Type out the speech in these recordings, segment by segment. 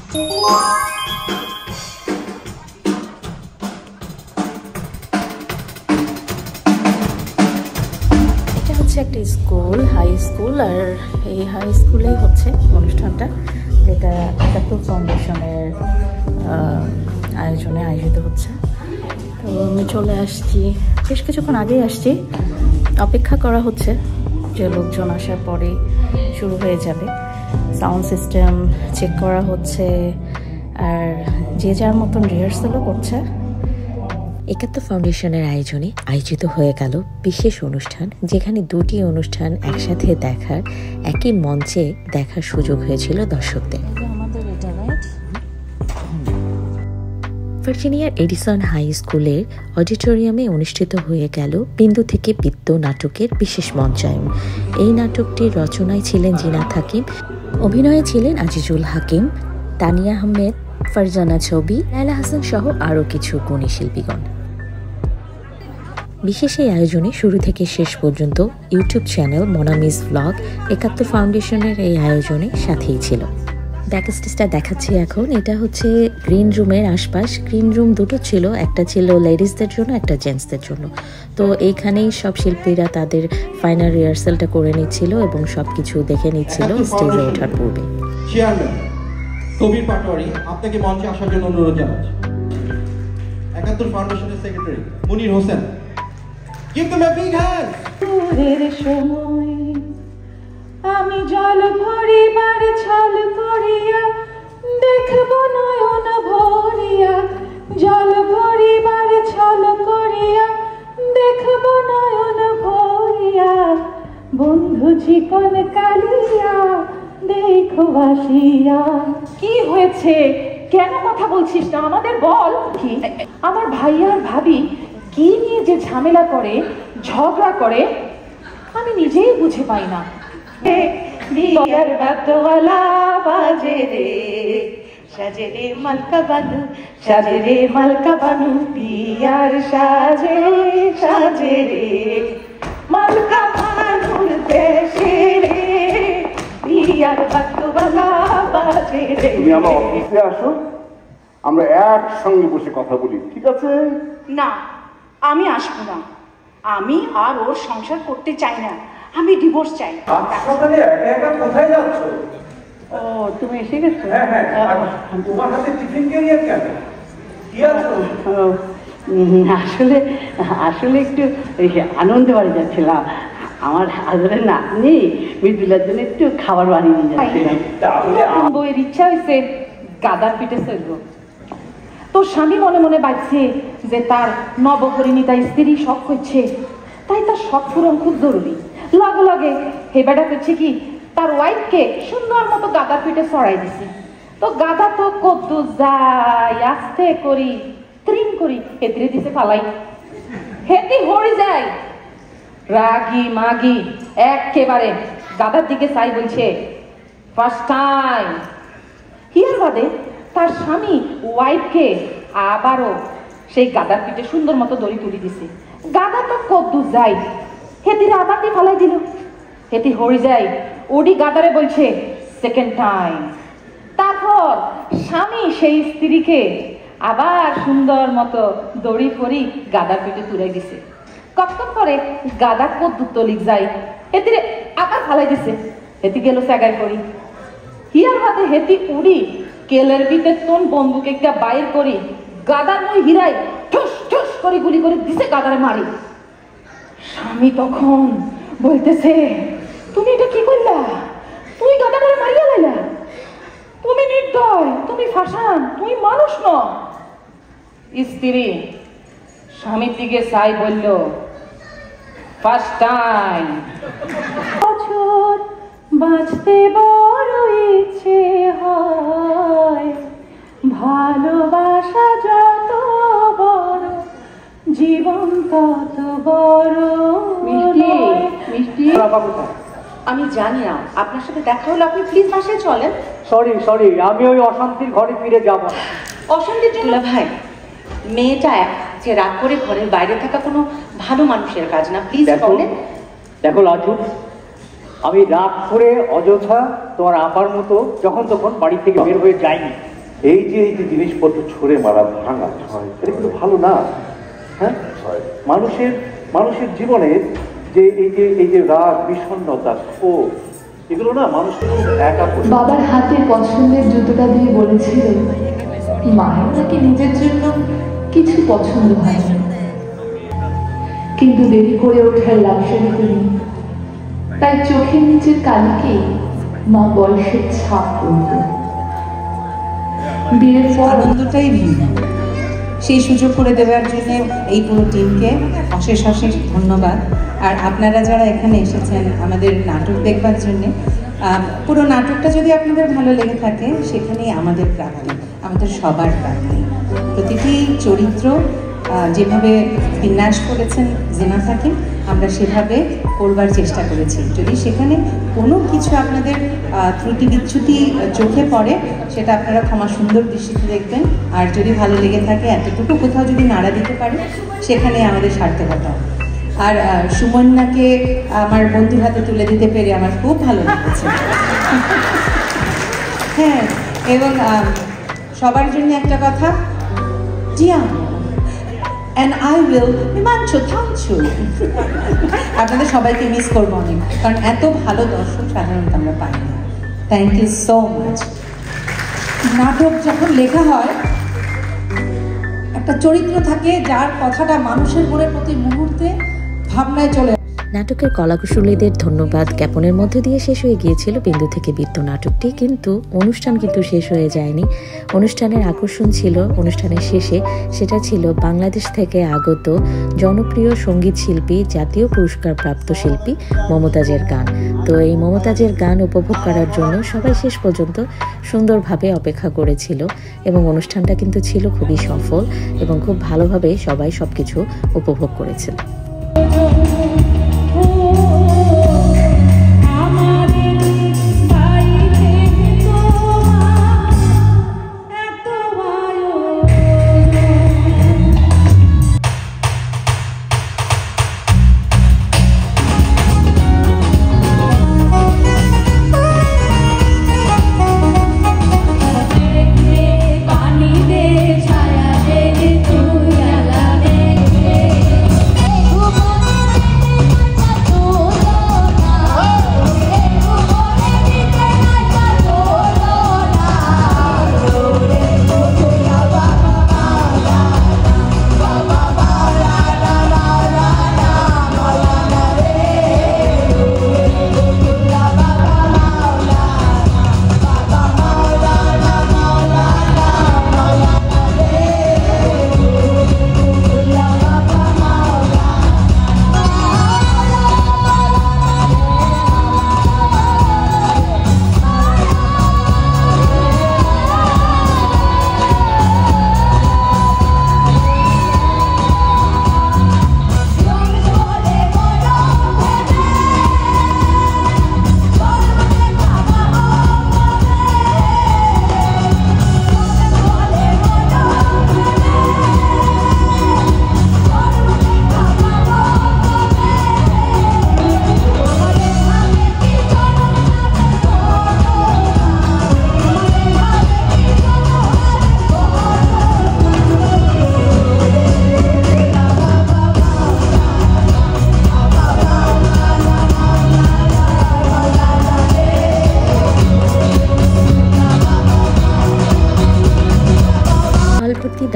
এটা হচ্ছে একটা স্কুল, হাই স্কুল, আর এই হাই স্কুলেই হচ্ছে অনুষ্ঠানটা, যেটা একাত্তর ফাউন্ডেশনের আয়োজনে আয়োজিত হচ্ছে। তো আমি চলে আসছি, বেশ কিছুক্ষণ আগেই আসছি, অপেক্ষা করা হচ্ছে যে লোকজন আসার পরে শুরু হয়ে যাবে। সাউন্ড সিস্টেম চেক করা হচ্ছে, আর যে যার মতন রিহার্সালও করছে। একাত্তর ফাউন্ডেশনের আয়োজনে আয়োজিত হয়ে গেল বিশেষ অনুষ্ঠান, যেখানে দুটি অনুষ্ঠান একসাথে দেখার, একই মঞ্চে দেখার সুযোগ হয়েছিল দর্শকদের। ভার্জিনিয়ার এডিসন হাই স্কুলের অডিটোরিয়ামে অনুষ্ঠিত হয়ে গেল বিন্দু থেকে বৃত্ত নাটকের বিশেষ মঞ্চায়ন। এই নাটকটির রচনায় ছিলেন জিনাত হাকিম, অভিনয়ে ছিলেন আজিজুল হাকিম, তানিয়া আহমেদ, ফারজানা ছবি, লায়লা হাসান সহ আরও কিছু গুণী শিল্পীগণ। বিশেষ এই আয়োজনে শুরু থেকে শেষ পর্যন্ত ইউটিউব চ্যানেল মোনামিস ব্লগ একাত্তর ফাউন্ডেশনের এই আয়োজনে সাথেই ছিল। ব্যাকস্টেজটা দেখাচ্ছি এখন। এটা হচ্ছে গ্রিন রুমের আশপাশ। গ্রিন রুম দুটো ছিল, একটা ছিল লেডিসদের জন্য, একটা জেন্টসদের জন্য। তো এইখানেই সব শিল্পীরা তাদের ফাইনাল রিহার্সালটা করে নিচ্ছিল এবং সবকিছু দেখে নিচ্ছিল স্টেজে ওঠার পূর্বে। চেয়ারম্যান কবির পাটোয়ারি আপনাকে মঞ্চে আসার জন্য অনুরোধ জানাচ্ছি। একাত্তর ফাউন্ডেশনের secretary Munir Hossain, give them a big hand. সময় আমি জল ভরিবার ছল করিয়া দেখব নয়ন ভরিয়া, জল ভরিবার ছল করিয়া দেখব নয়ন ভরিয়া, বন্ধু চিকন কালিয়া দেখো আসিয়া। কি হয়েছে, কেন কথা বলছিস না? আমাদের বল। কি আমার ভাই আর ভাবি কি নিয়ে যে ঝামেলা করে, ঝগড়া করে, আমি নিজেই বুঝে পাই না। বিয়ার বাতওয়ালা বাজে রে, সাজে রে মালকা বানু, সাজে রে মালকা বানু, বিয়ার সাজে সাজে রে মালকা বানুর দেশে রে, বিয়ার বাতওয়ালা বাজে রে। তুমি আমার অফিসে আসো, আমরা একসঙ্গে বসে কথা বলি, ঠিক আছে? না, আমি আসবো না। আমি আর ওর সংসার করতে চাই না, আমি ডিভোর্স চাই। সকালে একা একা কোথায় যাচ্ছ? ও, তুমি এসে গেছো? হ্যাঁ হ্যাঁ, তোমার হাতে টিফিন ক্যারিয়ার কেন? কি আছে? আসলে আসলে একটু আনন্দ বাড়ি যাচ্ছিলাম। আমার হাজবেন্ড নাতনি মৃদুলার জন্য একটু খাবার বানিয়ে নিয়ে যাচ্ছিলাম। বইয়ের ইচ্ছা হয়েছে গাদার পিঠে চলবো। তোর স্বামী মনে মনে বাঁচছে যে তার নবপরিণীতা স্ত্রী শখ করছে, তাই তার শখ পূরণ খুব জরুরি। লগে লগে হে বেটা করছে কি, তার ওয়াইফকে সুন্দর মতো গাদার পিঠে ছড়াই দিছে। তো গাদা তো কদ্দু যাই আস্তে করি ত্রিম করি হেতরে দিছে ফালাই, হেতি হরি যায় রাগি মাগি একেবারে গাদার দিকে চাই বলছে ফার্স্ট টাইম। হিয়ার বাদে তার স্বামী ওয়াইফকে আবারও সেই গাদার পিঠে সুন্দর মতো দড়ি তুলি দিছে। গাদা তো কদ্দু যাই হেতিরে আবার দিয়ে ফালাই দিল, হেতি হরি যায় ওডি গাদারে বলছে সেকেন্ড টাইম। তারপর স্বামী সেই স্ত্রীকে আবার সুন্দর মতো দড়ি ফড়ি গাদার পিঠে তুলে দিছে। কতক্ষণ পরে গাদা কদ্দু তলিক যায়, হেতিরে আবার ফালাই দিছে, হেতি গেল স্যাগাই করি। হিয়ার হাতে হেতি উড়ি কেলের ভিতরে তোন বন্দুক একটা বাইর করি গাদার মই হিরাই ঠুস ঠুস করে গুলি করে দিছে, গাদারে মারি। স্বামী তখন বলতেছে তুমি এটা কি করলা, তুই গাদারে মারিয়া লাইলা, তুমি নির্দয়, তুমি ফাঁসান, তুমি মানুষ ন। স্ত্রী স্বামীর দিকে চাই বলল ফার্স্ট টাইম। বছর বাঁচতে বড় ইচ্ছে হয়, ভালোবাসা যত বড় জীবন তত বড়। মিষ্টি মিষ্টি, আমি জানি না আপনার সাথে দেখা হলো, আপনি প্লিজ বাসায় চলেন। সরি, আমি ওই অশান্তির ঘরে ফিরে যাব না। অশান্তির জন্য ভাই, মেয়েটা যে রাগ করে ঘরের বাইরে থাকা কোনো ভালো মানুষের কাজ না, প্লিজ বলেন। দেখো লাজু, আমি রাগ করে অযথা তোমার আপার মতো যখন তখন বাড়ি থেকে বের হয়ে যাইনি। এই যে জিনিসপত্র ছুঁড়ে মারা ভাঙা হয়, এটা কিন্তু ভালো না। হ্যাঁ, মানুষের জীবনের যে এই যে রাগ, বিষণ্ণতা, ক্ষোভ, এগুলো না মানুষকে একা করে। বাবার হাতে পছন্দের জুতোটা দিয়ে বলেছিল মায়ের নাকি নিজের জন্য কিছু পছন্দ হয় না, কিন্তু দেরি করে ওঠার লাক্সারি করি, তাই চোখের নিচের কালিকে মা বয়সের ছাপ করত। বিয়ের পর আনন্দটাই ভিন্ন। সেই সুযোগ করে দেওয়ার জন্য এই পুরো টিমকে অশেষ অশেষ ধন্যবাদ। আর আপনারা যারা এখানে এসেছেন আমাদের নাটক দেখবার জন্যে, পুরো নাটকটা যদি আপনাদের ভালো লেগে থাকে সেখানেই আমাদের প্রাপ্তি, আমাদের সবার প্রাপ্তি। প্রতিটি চরিত্র যেভাবে বিন্যাস করেছেন জিনা সাকিব, আমরা সেভাবে করবার চেষ্টা করেছি। যদি সেখানে কোনো কিছু আপনাদের ত্রুটি বিচ্যুতি চোখে পড়ে সেটা আপনারা ক্ষমা সুন্দর দৃষ্টিতে দেখবেন। আর যদি ভালো লেগে থাকে, এতটুকু কোথাও যদি নাড়া দিতে পারে, সেখানে আমাদের সার্থকতা। আর সুমন্যাকে আমার বন্ধুর হাতে তুলে দিতে পেরে আমার খুব ভালো লেগেছে। হ্যাঁ, এবং সবার জন্য একটা কথা, Zia and I will Mimancho Thanchu. আপনাদের সবাইকে মিস করবো অনেক, কারণ এত ভালো দর্শক সাধারণত আমরা পাই না। Thank you so much. নাটক যখন লেখা হয়, একটা চরিত্র থাকে যার কথাটা মানুষের মনের প্রতি মুহূর্তে ভাবনায় চলে। নাটকের কলাকুশলীদের ধন্যবাদ জ্ঞাপনের মধ্যে দিয়ে শেষ হয়ে গিয়েছিল বিন্দু থেকে বৃত্ত নাটকটি, কিন্তু অনুষ্ঠান কিন্তু শেষ হয়ে যায়নি। অনুষ্ঠানের আকর্ষণ ছিল অনুষ্ঠানের শেষে, সেটা ছিল বাংলাদেশ থেকে আগত জনপ্রিয় সঙ্গীত শিল্পী, জাতীয় পুরস্কারপ্রাপ্ত শিল্পী মমতাজের গান। তো এই মমতাজের গান উপভোগ করার জন্য সবাই শেষ পর্যন্ত সুন্দরভাবে অপেক্ষা করেছিল এবং অনুষ্ঠানটা কিন্তু ছিল খুবই সফল এবং খুব ভালোভাবে সবাই সবকিছু উপভোগ করেছিল।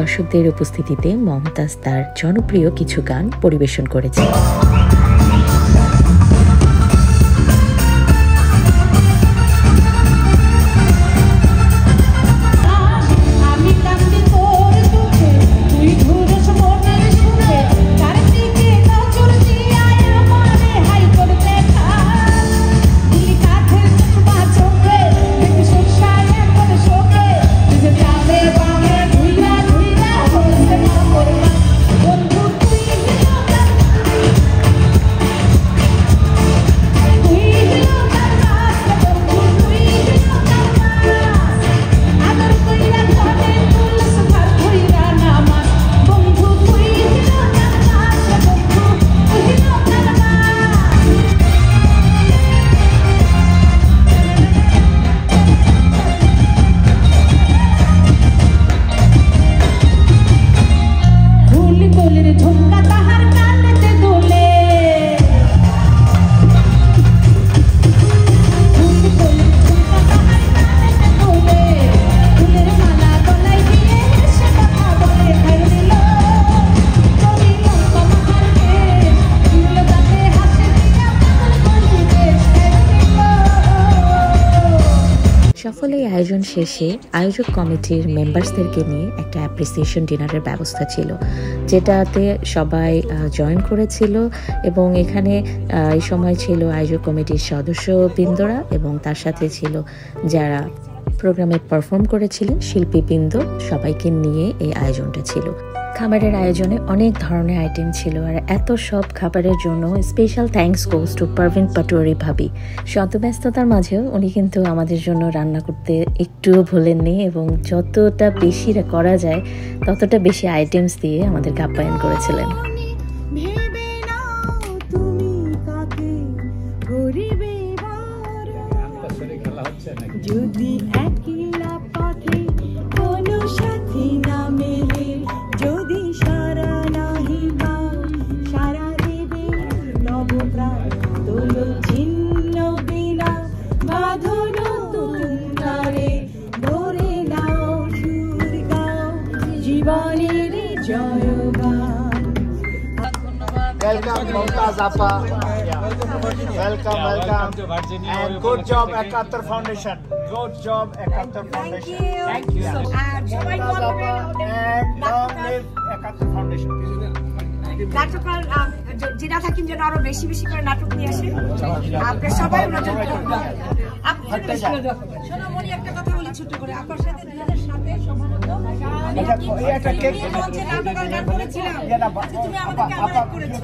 দর্শকদের উপস্থিতিতে মমতাজ তার জনপ্রিয় কিছু গান পরিবেশন করেছে। শেষে আয়োজক কমিটির মেম্বার্সদেরকে নিয়ে একটা অ্যাপ্রিসিয়েশন ডিনারের ব্যবস্থা ছিল, যেটাতে সবাই জয়েন করেছিল এবং এখানে এই সময় ছিল আয়োজক কমিটির সদস্যবৃন্দরা এবং তার সাথে ছিল যারা প্রোগ্রামে পারফর্ম করেছিলেন শিল্পীবৃন্দ, সবাইকে নিয়ে এই আয়োজনটা ছিল। খাবারের আয়োজনে অনেক ধরনের আইটেম ছিল আর এত সব খাবারের জন্য special thanks goes to Parvin Patwari ভাবি। শত ব্যস্ততার মাঝেও উনি কিন্তু আমাদের জন্য রান্না করতে একটুও ভোলেননি এবং যতটা বেশি করা যায় ততটা বেশি আইটেমস দিয়ে আমাদেরকে আপ্যায়ন করেছিলেন। যদি একলা পথে কোনো সাথী না মেলে, যদি সারা নাহি পাও সারা দেবে নবপ্রাণ, তোলো ছিন্ন বিনা বাঁধন তুমরে, ধরে নাও সুর গাও জীবনের জয়গান। Welcome Mumtaz Appa. Welcome. And good job Ekattar Foundation. Good job Ekattar Foundation. Thank you. Mumtaz Appa and long live Ekattar Foundation. নাটককার জেনা থাকিম যেন আরো বেশি বেশি করে নাটক নিয়ে আসে। আপনারা সবাই সোনামণি একটা কথা বলি ছোট করে, আপনার সাথে 2007-এ সম্ভবত একটা কেক নাটক করেছিলাম, তুমি আমাদেরকে করেছো।